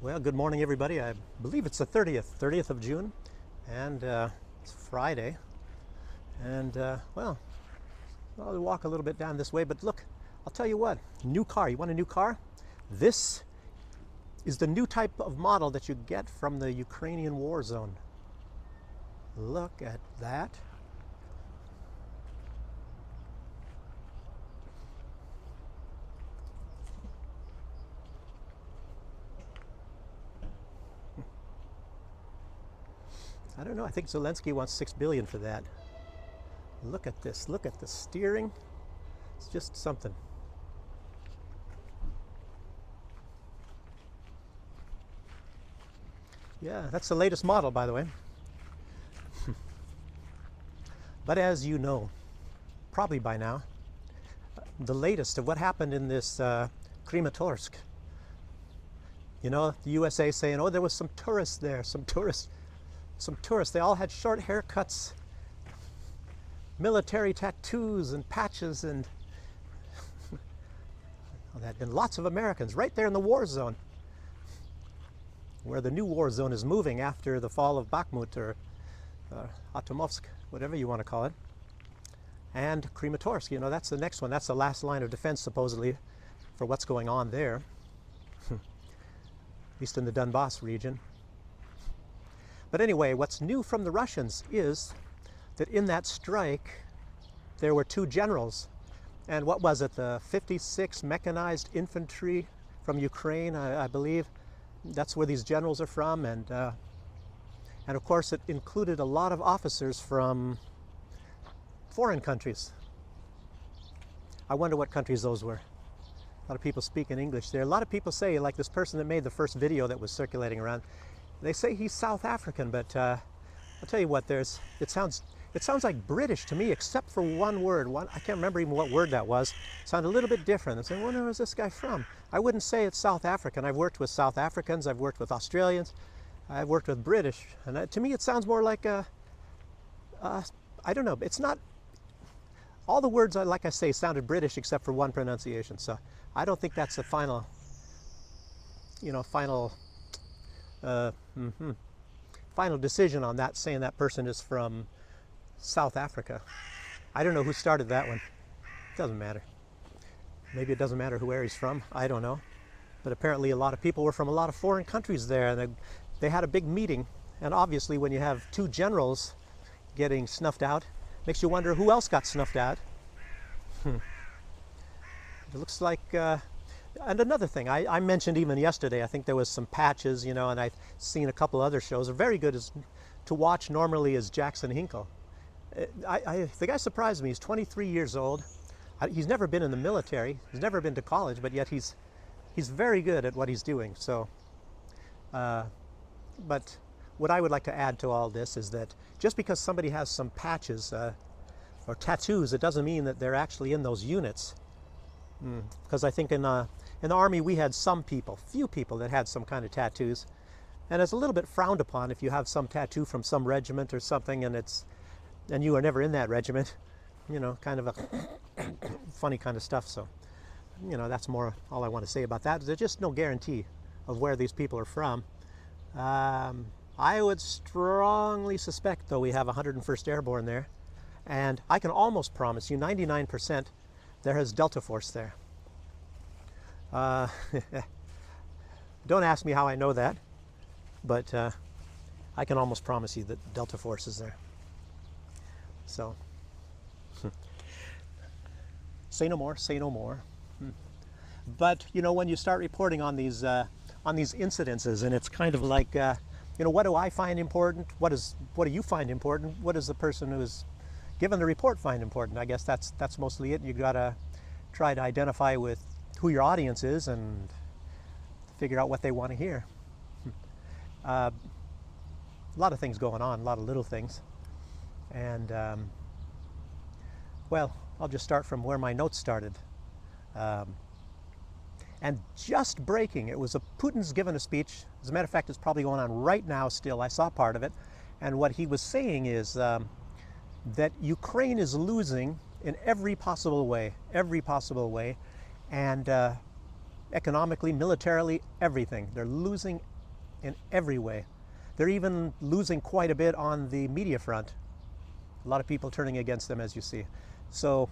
Well, good morning, everybody. I believe it's the 30th of June, and it's Friday. And, well, I'll walk a little bit down this way, but look, I'll tell you what, new car. You want a new car? This is the new type of model that you get from the Ukrainian war zone. Look at that. I don't know. I think Zelensky wants $6 billion for that. Look at this. Look at the steering. It's just something. Yeah, that's the latest model, by the way. But as you know, probably by now, the latest of what happened in this Kramatorsk. You know, the USA saying, oh, there was some tourists there, some tourists. They all had short haircuts, military tattoos and patches, and well, there had been lots of Americans right there in the war zone, where the new war zone is moving after the fall of Bakhmut, or Atomovsk, whatever you want to call it. And Kramatorsk, you know, that's the next one. That's the last line of defense, supposedly, for what's going on there, at least in the Donbass region. But anyway, what's new from the Russians is that in that strike, there were two generals. And what was it, the 56th Mechanized Infantry from Ukraine, I believe? That's where these generals are from. And of course, it included a lot of officers from foreign countries. I wonder what countries those were. A lot of people speak in English there. A lot of people say, like this person that made the first video that was circulating around, they say he's South African, but I'll tell you what, it sounds like British to me, except for one word. I can't remember even what word that was. It sounded a little bit different. I'm saying, where is this guy from? I wouldn't say it's South African. I've worked with South Africans, I've worked with Australians, I've worked with British, and to me it sounds more like I don't know. It's not. All the words, like I say, sounded British except for one pronunciation. So I don't think that's the final, final decision on that, saying that person is from South Africa. I don't know who started that one. It doesn't matter. Maybe it doesn't matter where he's from. I don't know. But apparently a lot of people were from a lot of foreign countries there, and they had a big meeting. And obviously when you have two generals getting snuffed out, makes you wonder who else got snuffed out. It looks like and another thing, I mentioned even yesterday, I think there was some patches, you know, and I've seen a couple other shows. Are very good to watch normally is Jackson Hinkle. The guy surprised me. He's 23 years old. He's never been in the military. He's never been to college, but yet he's very good at what he's doing. So, but what I would like to add to all this is that just because somebody has some patches or tattoos, it doesn't mean that they're actually in those units. Because I think in the Army we had few people that had some kind of tattoos, and it's a little bit frowned upon if you have some tattoo from some regiment or something, and you are never in that regiment, you know, kind of a funny kind of stuff. So, you know, that's more all I want to say about that. There's just no guarantee of where these people are from. I would strongly suspect, though, we have 101st Airborne there, and I can almost promise you 99% there has Delta Force there. Don't ask me how I know that, but I can almost promise you that Delta Force is there. So, say no more, say no more. But, you know, when you start reporting on these incidences, and it's kind of like, you know, what do I find important? What do you find important? What does the person who is given the report find important? I guess that's mostly it. You gotta try to identify with who your audience is and figure out what they want to hear. A lot of things going on, a lot of little things. And well, I'll just start from where my notes started. And just breaking, Putin's given a speech. As a matter of fact, it's probably going on right now still. I saw part of it. And what he was saying is that Ukraine is losing in every possible way, and economically, militarily, everything. They're losing in every way. They're even losing quite a bit on the media front. A lot of people turning against them, as you see. So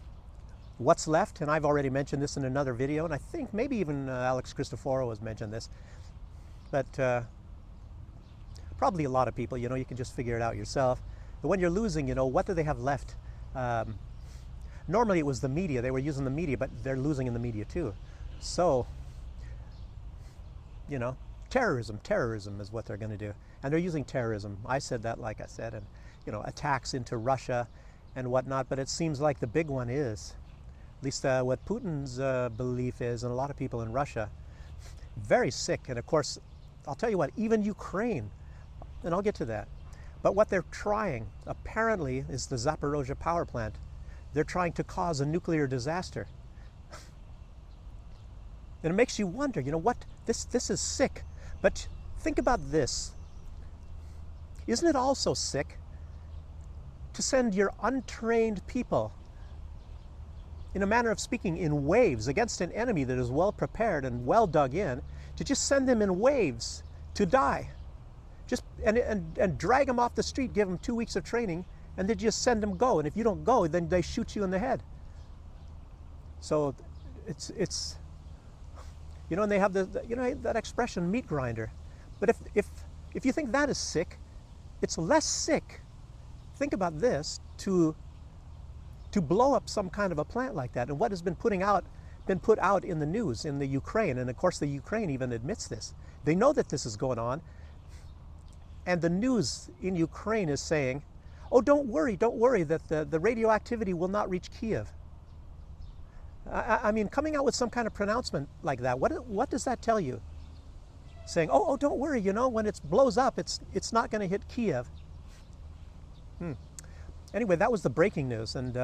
what's left, and I've already mentioned this in another video, and I think maybe even Alex Cristoforo has mentioned this, but probably a lot of people, you know, you can just figure it out yourself. But when you're losing, you know, what do they have left? Normally it was the media. They were using the media, but they're losing in the media too. So, you know, terrorism is what they're going to do. And they're using terrorism. I said that, like I said, and, you know, attacks into Russia and whatnot. But it seems like the big one is, at least what Putin's belief is, and a lot of people in Russia, very sick. And of course, I'll tell you what, even Ukraine, and I'll get to that. But what they're trying, apparently, is the Zaporozhye power plant. They're trying to cause a nuclear disaster. And it makes you wonder, you know, what, this is sick. But think about this. Isn't it also sick to send your untrained people, in a manner of speaking, in waves against an enemy that is well prepared and well dug in, to just send them in waves to die? Just and drag them off the street, give them 2 weeks of training, and then just send them go. And if you don't go, then they shoot you in the head. So it's you know, and they have the you know, that expression, meat grinder. But if you think that is sick, it's less sick, think about this, to blow up some kind of a plant like that. And what has been put out in the news in the Ukraine, and of course the Ukraine even admits this. They know that this is going on. And the news in Ukraine is saying, oh, don't worry that the radioactivity will not reach Kiev. I mean, coming out with some kind of pronouncement like that, what does that tell you? Saying, oh, don't worry, you know, when it blows up, it's not going to hit Kiev. Anyway, that was the breaking news. And,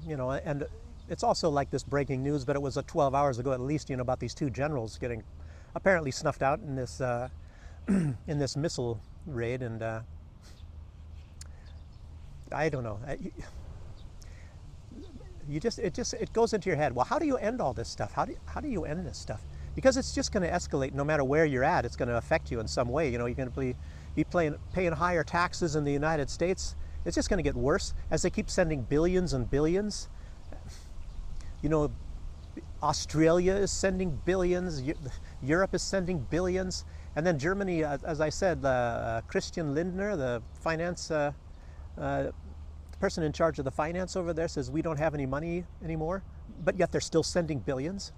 you know, and it's also like this breaking news, but it was 12 hours ago at least, you know, about these two generals getting apparently snuffed out in this in this missile raid. And I don't know. It goes into your head. Well, how do you end all this stuff? How do you end this stuff? Because it's just going to escalate. No matter where you're at, it's going to affect you in some way. You know, you're going to be paying higher taxes in the United States. It's just going to get worse as they keep sending billions and billions. You know, Australia is sending billions. Europe is sending billions. And then Germany, as I said, Christian Lindner, the finance person in charge of the finance over there, says we don't have any money anymore, but yet they're still sending billions.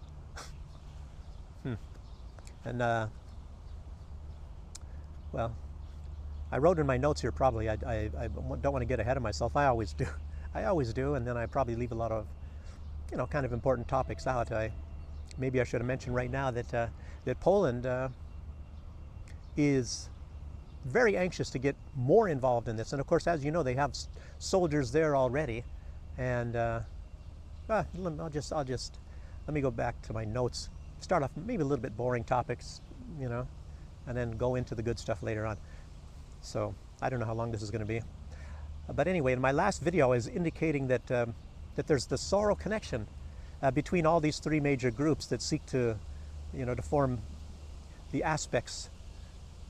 And well, I wrote in my notes here, probably I don't want to get ahead of myself. I always do, and then I probably leave a lot of, you know, kind of important topics out. Maybe I should have mentioned right now that Poland is very anxious to get more involved in this. And of course, as you know, they have soldiers there already. And let me go back to my notes. Start off maybe a little bit boring topics, you know, and then go into the good stuff later on. So I don't know how long this is going to be. But anyway, in my last video, I was indicating that that there's the Soros connection between all these three major groups that seek to, you know, to form the aspects,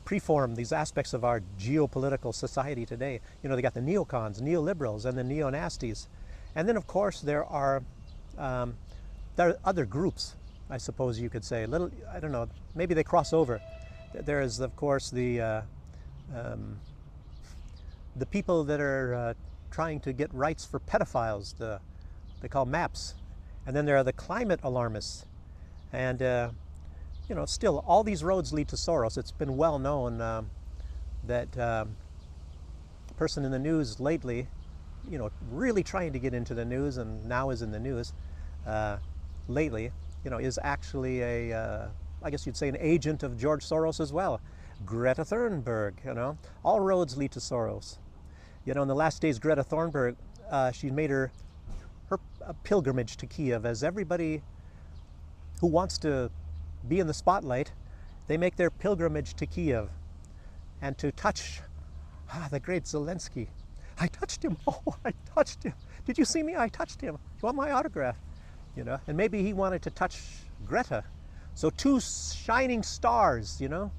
preform these aspects of our geopolitical society today. You know, they got the neocons, neoliberals, and the neo-nasties. And then, of course, there are other groups, I suppose you could say. I don't know, maybe they cross over. There is, of course, the people that are trying to get rights for pedophiles, they call MAPS. And then there are the climate alarmists. And, you know, still, all these roads lead to Soros. It's been well known that a person in the news lately, you know, really trying to get into the news and now is in the news lately, you know, is actually I guess you'd say an agent of George Soros as well. Greta Thunberg, you know, all roads lead to Soros. You know, in the last days, Greta Thunberg, she made her pilgrimage to Kiev, as everybody who wants to be in the spotlight, they make their pilgrimage to Kiev and to touch the great Zelensky. I touched him. Oh, I touched him. Did you see me? I touched him. You want my autograph? you know, and maybe he wanted to touch Greta. So two shining stars, you know,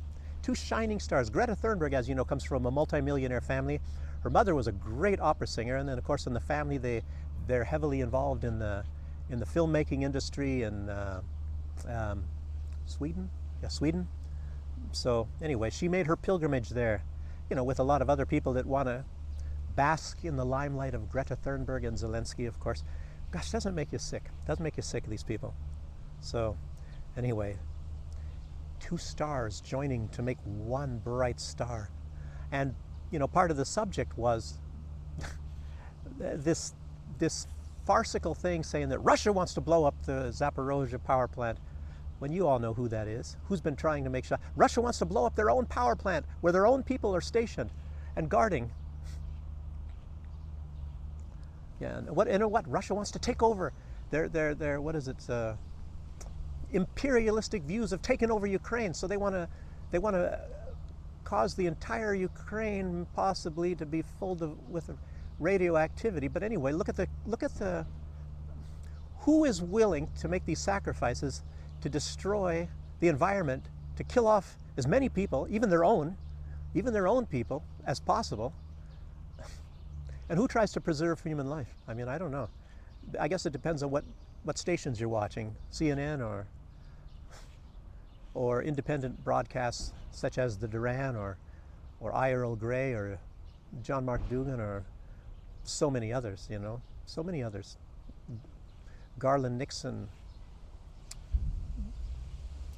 two shining stars. Greta Thunberg, as you know, comes from a multimillionaire family. Her mother was a great opera singer, and then of course in the family they're heavily involved in the filmmaking industry in Sweden. Yeah, Sweden. So anyway, she made her pilgrimage there, you know, with a lot of other people that want to bask in the limelight of Greta Thunberg and Zelensky, of course. Gosh, doesn't it make you sick? Doesn't make you sick, these people. So anyway, two stars joining to make one bright star. And, you know, part of the subject was this farcical thing saying that Russia wants to blow up the Zaporozhye power plant, when you all know who that is. Who's been trying to make sure? Russia wants to blow up their own power plant where their own people are stationed and guarding. Yeah, and what? Russia wants to take over their what is it? Imperialistic views of taking over Ukraine. So they want to cause the entire Ukraine possibly to be filled with radioactivity. But anyway, look at the who is willing to make these sacrifices to destroy the environment, to kill off as many people, even their own people, as possible. And who tries to preserve human life? I mean, I don't know. I guess it depends on what stations you're watching, CNN or independent broadcasts such as the Duran or I. Earl Grey or John Mark Dougan or so many others, you know, so many others. Garland Nixon,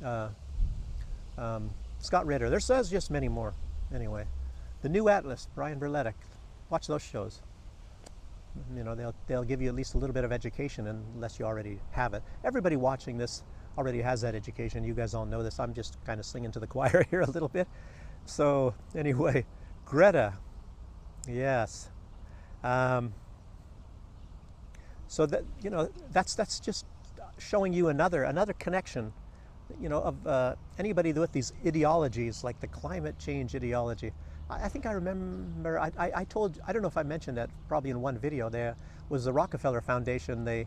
Scott Ritter. There's just many more. Anyway, the New Atlas, Brian Berletic. Watch those shows. You know, they'll give you at least a little bit of education, unless you already have it. Everybody watching this already has that education. You guys all know this. I'm just kind of singing to the choir here a little bit. So anyway, Greta, yes. So that, you know, that's just showing you another connection, you know, of anybody with these ideologies, like the climate change ideology. I think I remember, I told, I don't know if I mentioned that probably in one video, there was the Rockefeller Foundation. They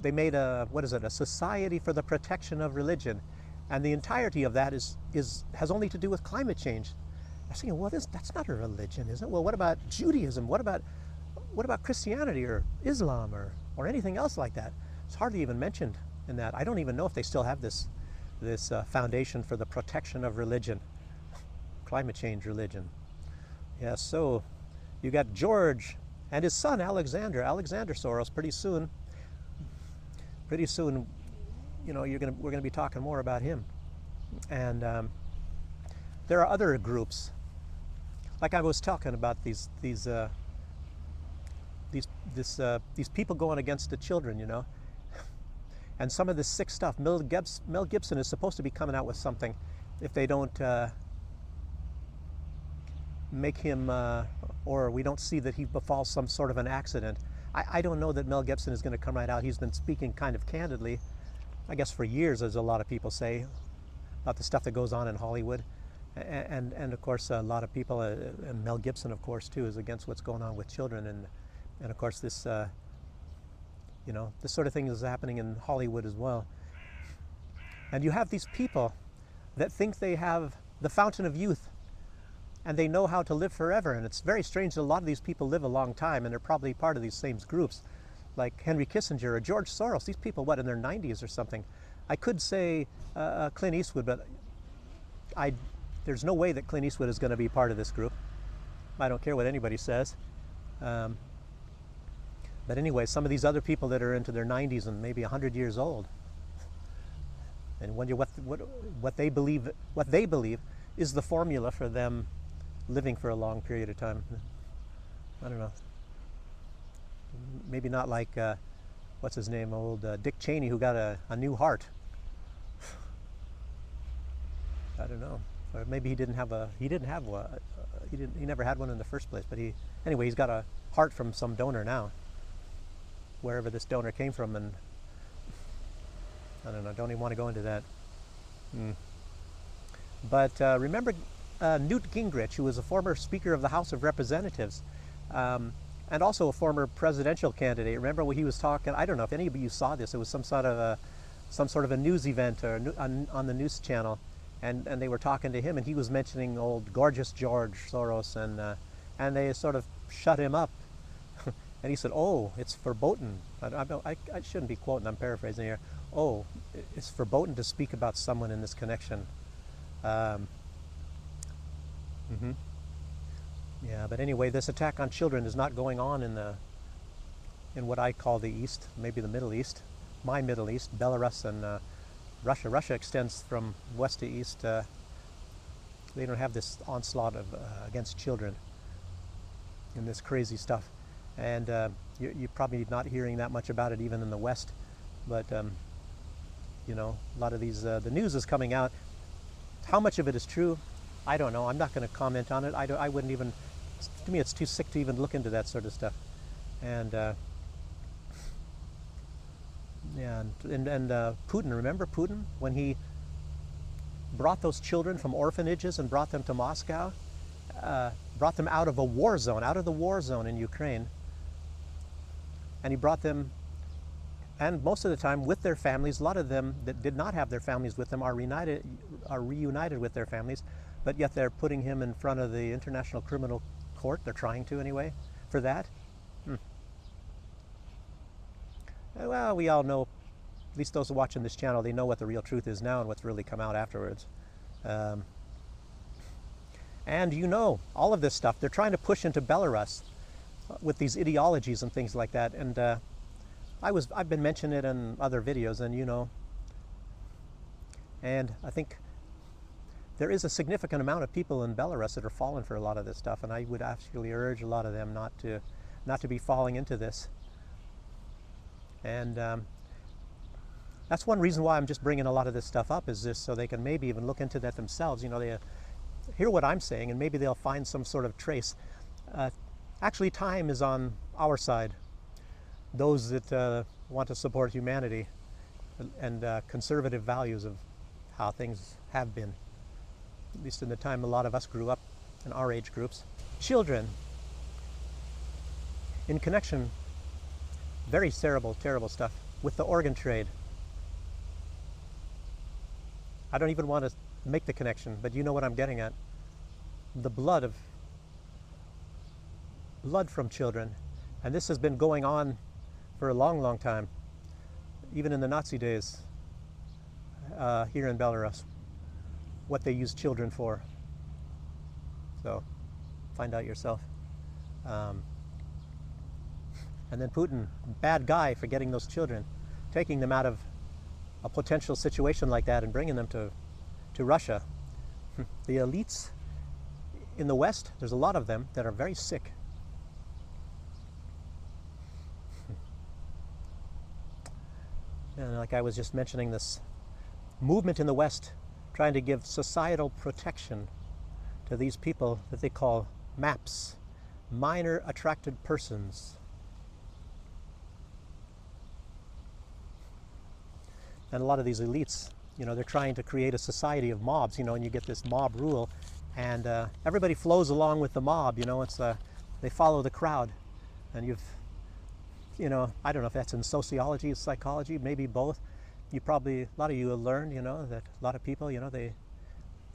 made a Society for the Protection of Religion. And the entirety of that has only to do with climate change. I was thinking, well, that's not a religion, is it? Well, what about Judaism? What about Christianity or Islam or anything else like that? It's hardly even mentioned in that. I don't even know if they still have this Foundation for the Protection of Religion. Climate change religion. Yeah, so you got George and his son Alexander Soros. Pretty soon, you know, we're gonna be talking more about him. And there are other groups, like I was talking about these people going against the children, you know, and some of this sick stuff. Mel Gibson is supposed to be coming out with something if they don't make him, or we don't see that he befalls some sort of an accident. I don't know that Mel Gibson is going to come right out. He's been speaking kind of candidly, I guess for years, as a lot of people say, about the stuff that goes on in Hollywood. And of course, a lot of people, and Mel Gibson, of course, too, is against what's going on with children. And of course, this, you know, this sort of thing is happening in Hollywood as well. And you have these people that think they have the fountain of youth, and they know how to live forever. And it's very strange that a lot of these people live a long time, and they're probably part of these same groups, like Henry Kissinger or George Soros. These people, what, in their 90s or something? I could say Clint Eastwood, but there's no way that Clint Eastwood is going to be part of this group. I don't care what anybody says. But anyway, some of these other people that are into their 90s and maybe 100 years old, and wonder what they believe is the formula for them living for a long period of time. I don't know. Maybe not like what's his name, old Dick Cheney, who got a new heart. I don't know. Or maybe he never had one in the first place. But anyway, he's got a heart from some donor now, wherever this donor came from, and I don't know. Don't even want to go into that. But remember Newt Gingrich, who was a former Speaker of the House of Representatives. and also a former presidential candidate. Remember when he was talking? I don't know if any of you saw this. It was some sort of a news event or on the news channel, and they were talking to him, and he was mentioning old gorgeous George Soros, and they sort of shut him up, and he said, "Oh, it's verboten." I shouldn't be quoting. I'm paraphrasing here. Oh, it's verboten to speak about someone in this connection. Yeah, but anyway, this attack on children is not going on in what I call the East, maybe the Middle East, my Middle East, Belarus and Russia. Russia extends from west to east. They don't have this onslaught of against children and this crazy stuff. And you're probably not hearing that much about it even in the West. But, you know, a lot of these, the news is coming out. How much of it is true? I don't know. I'm not going to comment on it. I wouldn't even, to me it's too sick to even look into that sort of stuff. And yeah, and Putin, remember Putin? When he brought those children from orphanages and brought them to Moscow, brought them out of a war zone, out of the war zone in Ukraine, and he brought them, and most of the time with their families. A lot of them that did not have their families with them are reunited with their families, but yet they're putting him in front of the International Criminal Court. They're trying to anyway, for that. Well, we all know, at least those watching this channel, they know what the real truth is now and what's really come out afterwards. And you know, all of this stuff, they're trying to push into Belarus with these ideologies and things like that. And I've been mentioning it in other videos, and you know, and I think there is a significant amount of people in Belarus that are falling for a lot of this stuff, and I would actually urge a lot of them not to be falling into this. And that's one reason why I'm just bringing a lot of this stuff up, is just so they can maybe even look into that themselves. You know, they hear what I'm saying, and maybe they'll find some sort of trace. Actually, time is on our side. Those that want to support humanity and conservative values of how things have been, at least in the time a lot of us grew up in our age groups. Children, in connection, very terrible, terrible stuff with the organ trade. I don't even want to make the connection, but you know what I'm getting at. The blood from children, and this has been going on for a long, long time, even in the Nazi days here in Belarus, what they used children for. So find out yourself. And then Putin, bad guy for getting those children, taking them out of a potential situation like that and bringing them to Russia. The elites in the West, there's a lot of them that are very sick. And like I was just mentioning, this movement in the West trying to give societal protection to these people that they call MAPs, minor attracted persons. And a lot of these elites, you know, they're trying to create a society of mobs, you know, and you get this mob rule, and everybody flows along with the mob, you know. It's they follow the crowd, and you know, I don't know if that's in sociology, psychology, maybe both. You probably, a lot of you have learned, you know, that a lot of people, you know,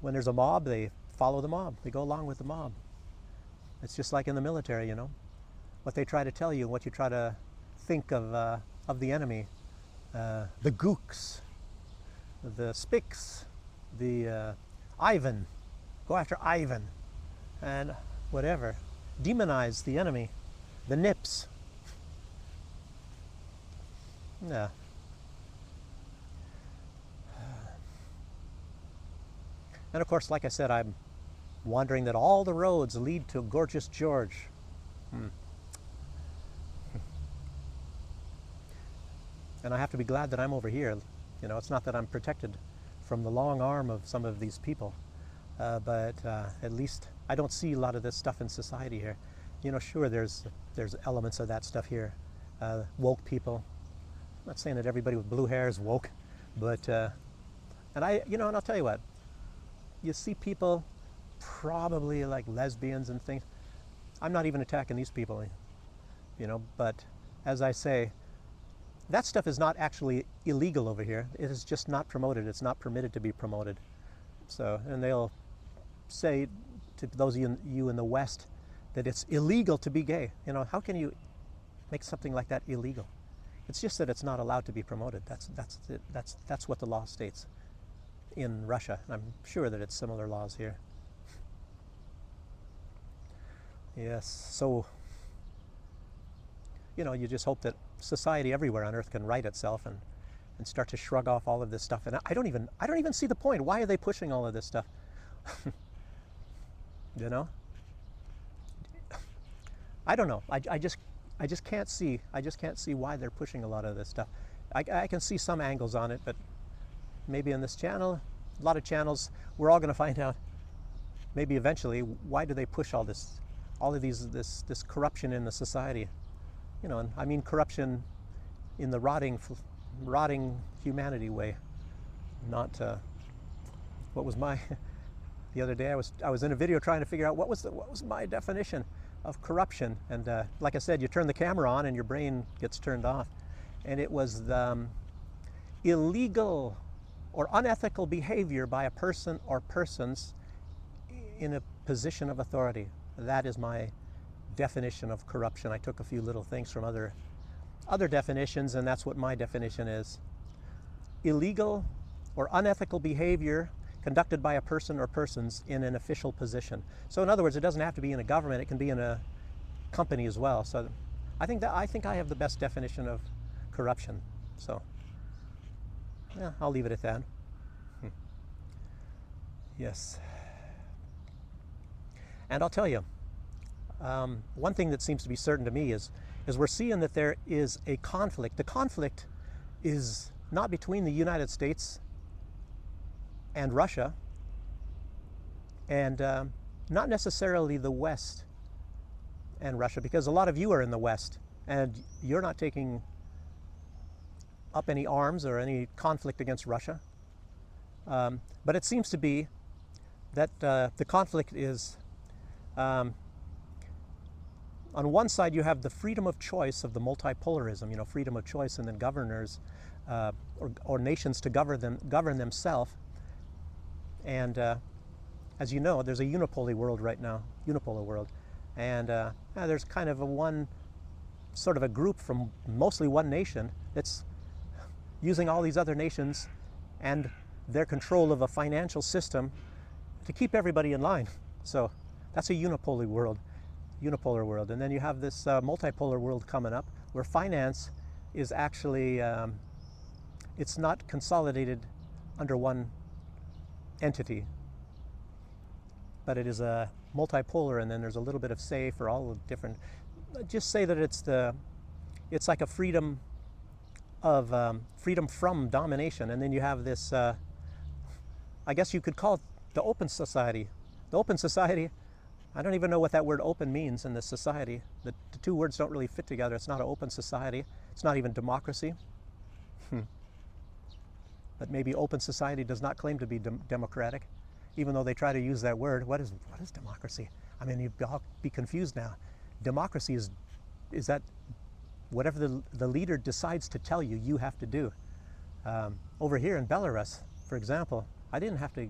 when there's a mob, they follow the mob, they go along with the mob. It's just like in the military, you know, what they try to tell you, what you try to think of the enemy. The gooks, the spics, the Ivan, go after Ivan, and whatever. Demonize the enemy, the nips. Yeah. And of course, like I said, I'm wondering that all the roads lead to gorgeous George. And I have to be glad that I'm over here. You know, it's not that I'm protected from the long arm of some of these people, but at least I don't see a lot of this stuff in society here. You know, sure, there's elements of that stuff here. Woke people. I'm not saying that everybody with blue hair is woke, but and I'll tell you what. You see people probably like lesbians and things. I'm not even attacking these people. But as I say, that stuff is not actually illegal over here. It is just not promoted. It's not permitted to be promoted. So, and they'll say to those of you in the West that it's illegal to be gay. How can you make something like that illegal? It's just that it's not allowed to be promoted. That's what the law states in Russia. I'm sure that it's similar laws here. Yes, so you just hope that society everywhere on Earth can right itself and start to shrug off all of this stuff. And I don't even see the point. Why are they pushing all of this stuff? I don't know. I just can't see. I just can't see why they're pushing a lot of this stuff. I can see some angles on it, but maybe in this channel, a lot of channels, we're all going to find out. Maybe eventually, why do they push all of this corruption in the society? And I mean corruption in the rotting humanity way, not what was my. The other day I was in a video trying to figure out what was my definition of corruption, and like I said, you turn the camera on and your brain gets turned off, and it was the illegal or unethical behavior by a person or persons in a position of authority. That is my definition of corruption. I took a few little things from other definitions, and that's what my definition is. Illegal or unethical behavior conducted by a person or persons in an official position. So in other words, it doesn't have to be in a government, it can be in a company as well. So I think I have the best definition of corruption. So yeah, I'll leave it at that. Yes. And I'll tell you, one thing that seems to be certain to me is we're seeing that there is a conflict. The conflict is not between the United States and Russia, and not necessarily the West and Russia, because a lot of you are in the West and you're not taking up any arms or any conflict against Russia. But it seems to be that the conflict is, on one side you have the freedom of choice of the multipolarism, freedom of choice, and then governors or nations to govern themselves. And as you know, there's a unipolar world right now, and there's kind of a group from mostly one nation that's using all these other nations and their control of a financial system to keep everybody in line. So that's a unipolar world. And then you have this multipolar world coming up where finance is actually, it's not consolidated under one entity, but it is a multipolar, and then there's a little bit of say for all the different. Just say that it's like a freedom from domination, and then you have this. I guess you could call it the open society. The open society. I don't even know what that word "open" means in this society. The two words don't really fit together. It's not an open society. It's not even democracy. But maybe open society does not claim to be democratic, even though they try to use that word. What is democracy? I mean, you'd all be confused now. Democracy is that whatever the leader decides to tell you, you have to do. Over here in Belarus, for example, I didn't have to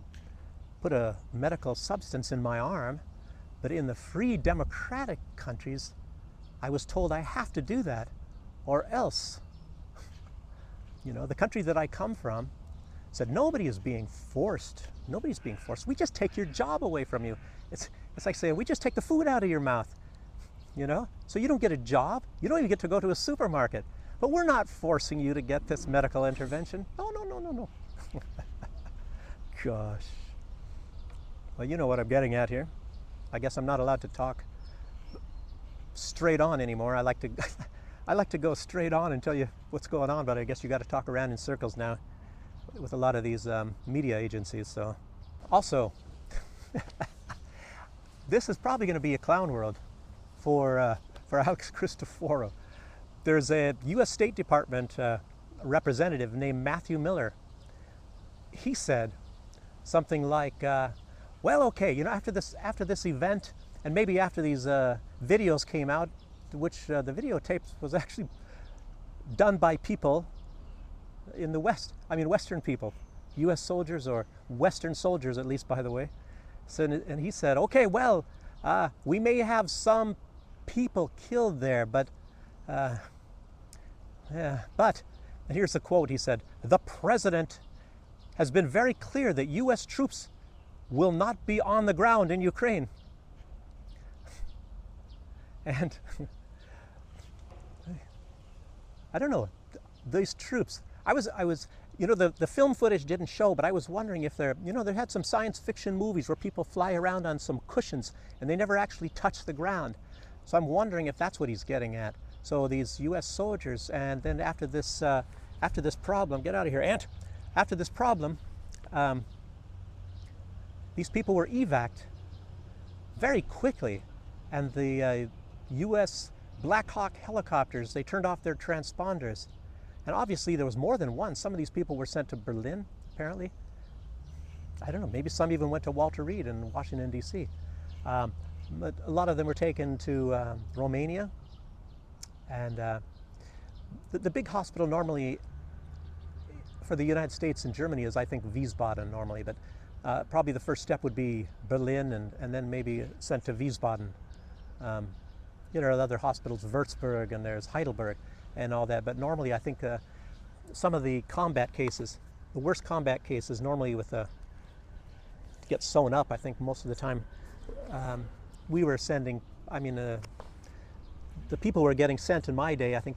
put a medical substance in my arm, but in the free democratic countries, I was told I have to do that, or else. The country that I come from said nobody is being forced. Nobody's being forced. We just take your job away from you. It's like saying we just take the food out of your mouth. So you don't get a job. You don't even get to go to a supermarket. But we're not forcing you to get this medical intervention. No. Gosh. Well, you know what I'm getting at here. I guess I'm not allowed to talk straight on anymore. I like to go straight on and tell you what's going on, but I guess you got to talk around in circles now with a lot of these media agencies. So, also, this is probably going to be a clown world for Alex Cristoforo. There's a U.S. State Department representative named Matthew Miller. He said something like, "Well, okay, after this event, and maybe after these videos came out which the videotape was actually done by people in the West. I mean, Western people, U.S. soldiers, or Western soldiers at least, by the way. So, and he said, okay, well, we may have some people killed there, but, and here's the quote, he said, "The president has been very clear that U.S. troops will not be on the ground in Ukraine." And I don't know, these troops, I was, you know, the film footage didn't show, but I was wondering if there had some science fiction movies where people fly around on some cushions and they never actually touch the ground. So I'm wondering if that's what he's getting at. So these U.S. soldiers, and then after this problem, get out of here, Ant. After this problem, these people were evac'd very quickly, and the U.S. Black Hawk helicopters, they turned off their transponders. And obviously there was more than one. Some of these people were sent to Berlin, apparently. I don't know, maybe some even went to Walter Reed in Washington, D.C. But a lot of them were taken to Romania. And the big hospital normally for the United States and Germany is, I think, Wiesbaden normally. But probably the first step would be Berlin, and then maybe sent to Wiesbaden. There are other hospitals, Würzburg, and there's Heidelberg and all that. But normally I think some of the combat cases, the worst combat cases, normally get sewn up. I think most of the time we were sending, the people who were getting sent in my day, I think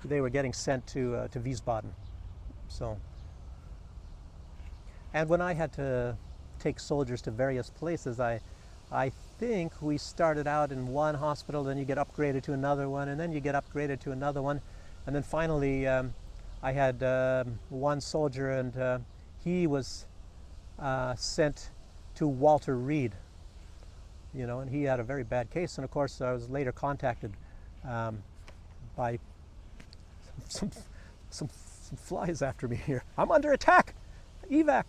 they were getting sent to Wiesbaden. So, and when I had to take soldiers to various places, I think we started out in one hospital, then you get upgraded to another one, and then you get upgraded to another one, and then finally I had one soldier, and he was sent to Walter Reed, and he had a very bad case. And of course I was later contacted by some flies after me here. I'm under attack, evac.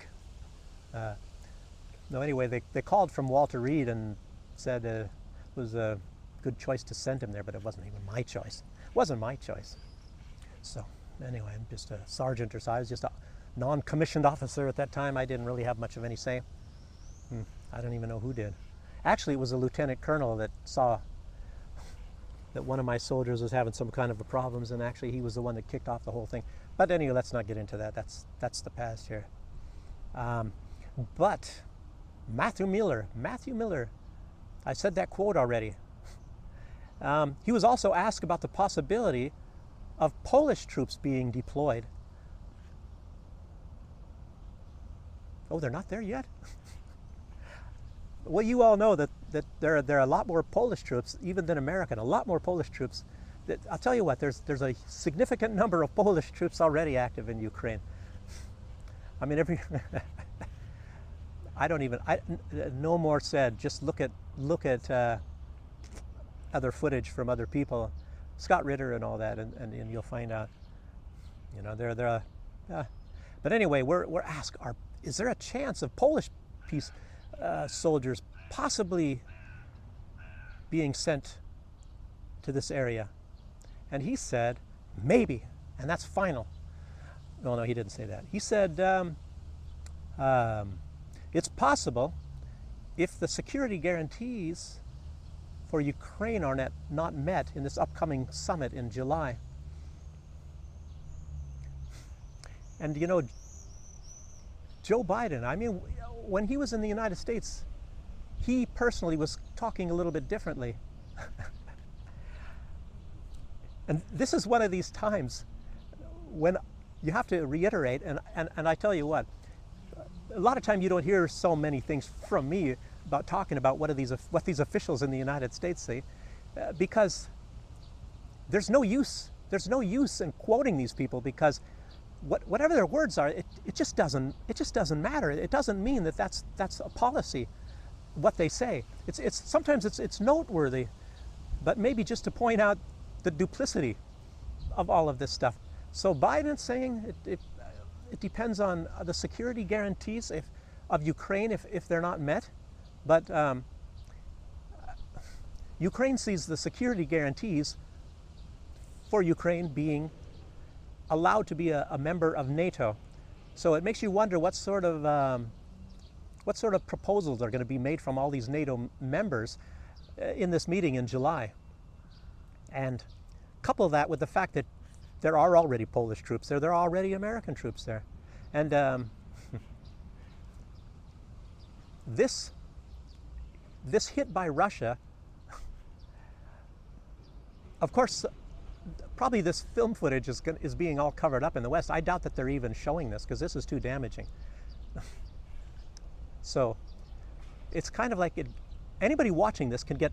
No, anyway, they called from Walter Reed and said it was a good choice to send him there, but it wasn't even my choice. It wasn't my choice. So anyway, I'm just a sergeant, or so I was just a non-commissioned officer at that time. I didn't really have much of any say. I don't even know who did. Actually, it was a lieutenant colonel that saw that one of my soldiers was having some kind of a problems, and actually he was the one that kicked off the whole thing. But anyway, let's not get into that. That's the past here. But Matthew Miller, I said that quote already. He was also asked about the possibility of Polish troops being deployed. Oh, they're not there yet? Well, you all know that there are a lot more Polish troops, even than American, a lot more Polish troops. I'll tell you what, there's a significant number of Polish troops already active in Ukraine. I mean, no more said. Just look at other footage from other people, Scott Ritter and all that, and you'll find out. But anyway, we're asked: is there a chance of Polish peace soldiers possibly being sent to this area? And he said, maybe, and that's final. No, he didn't say that. He said, it's possible if the security guarantees for Ukraine are not met in this upcoming summit in July. And Joe Biden, when he was in the United States, he personally was talking a little bit differently. And this is one of these times when you have to reiterate, and I tell you what, a lot of time you don't hear so many things from me about talking about what these officials in the United States say, because there's no use in quoting these people, because whatever their words are, it just doesn't matter. It doesn't mean that that's a policy, what they say. Sometimes it's noteworthy, but maybe just to point out the duplicity of all of this stuff. So Biden's saying it depends on the security guarantees of Ukraine if they're not met. But Ukraine sees the security guarantees for Ukraine being allowed to be a member of NATO. So it makes you wonder what sort of proposals are going to be made from all these NATO members in this meeting in July. And couple that with the fact that there are already Polish troops there, there are already American troops there. And this hit by Russia, of course, probably this film footage is being all covered up in the West. I doubt that they're even showing this because this is too damaging. So it's kind of like anybody watching this can get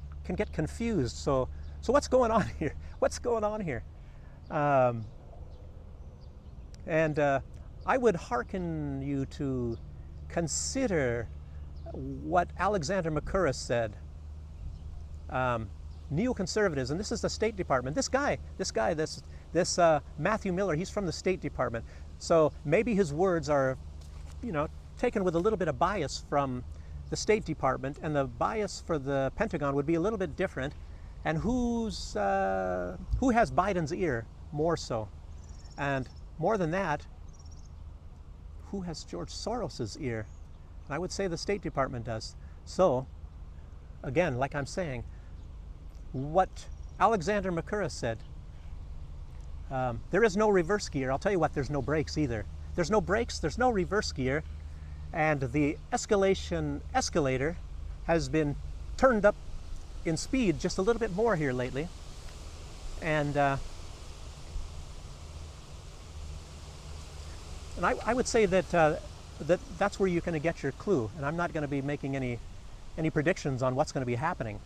confused. So what's going on here? What's going on here? And I would hearken you to consider what Alexander Makuras said. Neoconservatives, and this is the State Department. This Matthew Miller, he's from the State Department. So maybe his words are, taken with a little bit of bias from the State Department, and the bias for the Pentagon would be a little bit different. And who has Biden's ear more so? And more than that, who has George Soros's ear? And I would say the State Department does. So, again, like I'm saying, what Alexander Makuras said, there is no reverse gear. I'll tell you what, there's no brakes either. There's no brakes, there's no reverse gear, and the escalation escalator has been turned up in speed just a little bit more here lately. And I would say that that's where you're going to get your clue. And I'm not going to be making any predictions on what's going to be happening.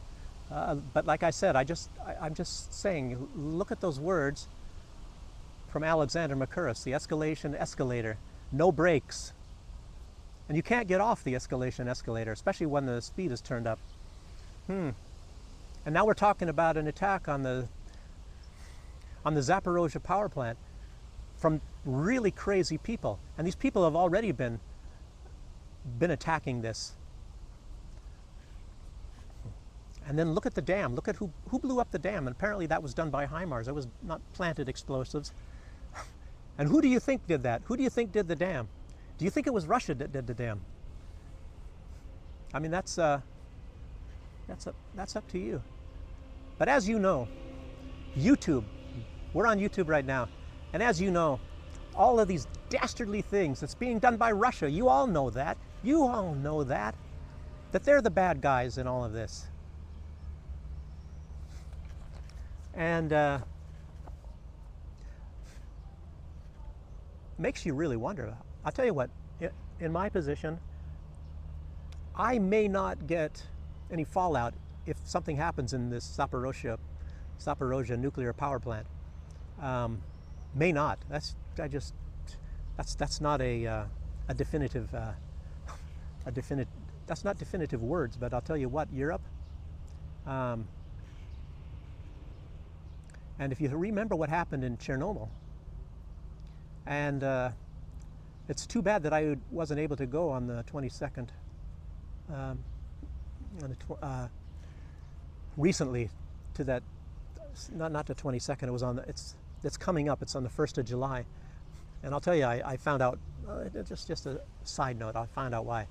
But like I said, I'm just saying, look at those words from Alexander Makuras, the escalation escalator, no brakes. And you can't get off the escalation escalator, especially when the speed is turned up. And now we're talking about an attack on the Zaporozhye power plant from really crazy people. And these people have already been attacking this. And then look at the dam. Look at who blew up the dam. And apparently that was done by HIMARS. It was not planted explosives. And who do you think did that? Who do you think did the dam? Do you think it was Russia that did the dam? I mean, that's up to you. But as you know, YouTube, we're on YouTube right now. And as you know, all of these dastardly things that's being done by Russia, you all know that. You all know that they're the bad guys in all of this. And makes you really wonder. I'll tell you what, in my position, I may not get any fallout if something happens in this Zaporozhye nuclear power plant. May not. That's not a definitive that's not definitive words. But I'll tell you what, Europe. And if you remember what happened in Chernobyl, and it's too bad that I wasn't able to go on the 22nd, recently to that, not the 22nd, it was on the, it's coming up, it's on the 1st of July. And I'll tell you, I found out, just a side note, I found out why.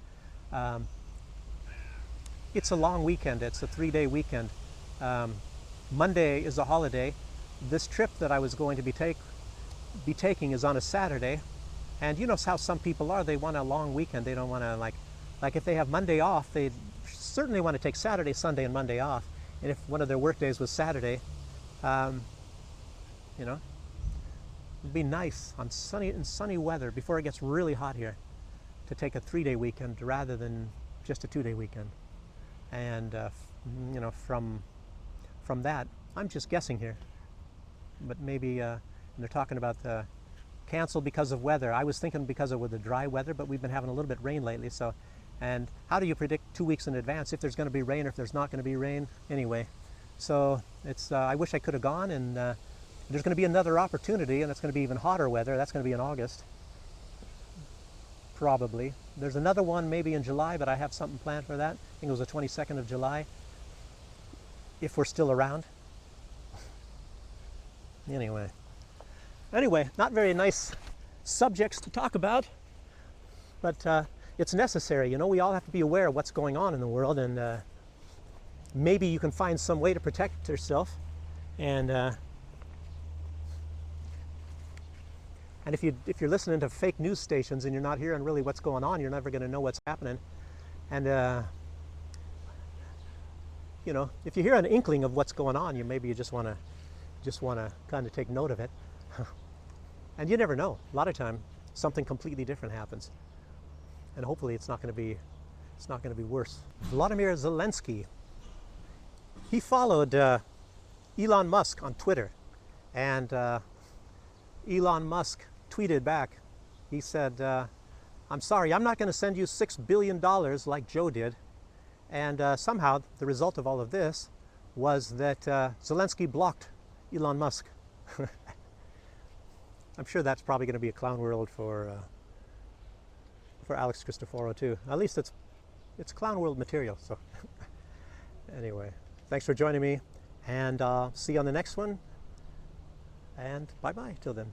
It's a long weekend, it's a 3-day weekend. Monday is a holiday. This trip that I was going to be taking is on a Saturday, and you know how some people are. They want a long weekend. They don't want to like if they have Monday off, they certainly want to take Saturday, Sunday, and Monday off. And if one of their work days was Saturday, it'd be nice on sunny weather before it gets really hot here to take a 3-day weekend rather than just a 2-day weekend. And from that, I'm just guessing here, but maybe they're talking about the cancel because of weather. I was thinking because of the dry weather, but we've been having a little bit of rain lately. So, and how do you predict 2 weeks in advance if there's going to be rain or if there's not going to be rain? Anyway, so it's I wish I could have gone, and there's going to be another opportunity, and it's going to be even hotter weather. That's going to be in August, probably. There's another one maybe in July, but I have something planned for that. I think it was the 22nd of July. if we're still around. Anyway, not very nice subjects to talk about, but it's necessary. You know, we all have to be aware of what's going on in the world, and maybe you can find some way to protect yourself. And if you're listening to fake news stations and you're not hearing really what's going on, you're never going to know what's happening. And you know, if you hear an inkling of what's going on, maybe you just want to kind of take note of it. And you never know. A lot of time, something completely different happens, and hopefully it's not going to be worse. Vladimir Zelensky, he followed Elon Musk on Twitter, and Elon Musk tweeted back. He said, "I'm sorry, I'm not going to send you $6 billion like Joe did." And somehow the result of all of this was that Zelensky blocked Elon Musk. I'm sure that's probably going to be a clown world for Alex Cristoforo too. At least it's clown world material. So anyway, thanks for joining me, and see you on the next one. And bye bye till then.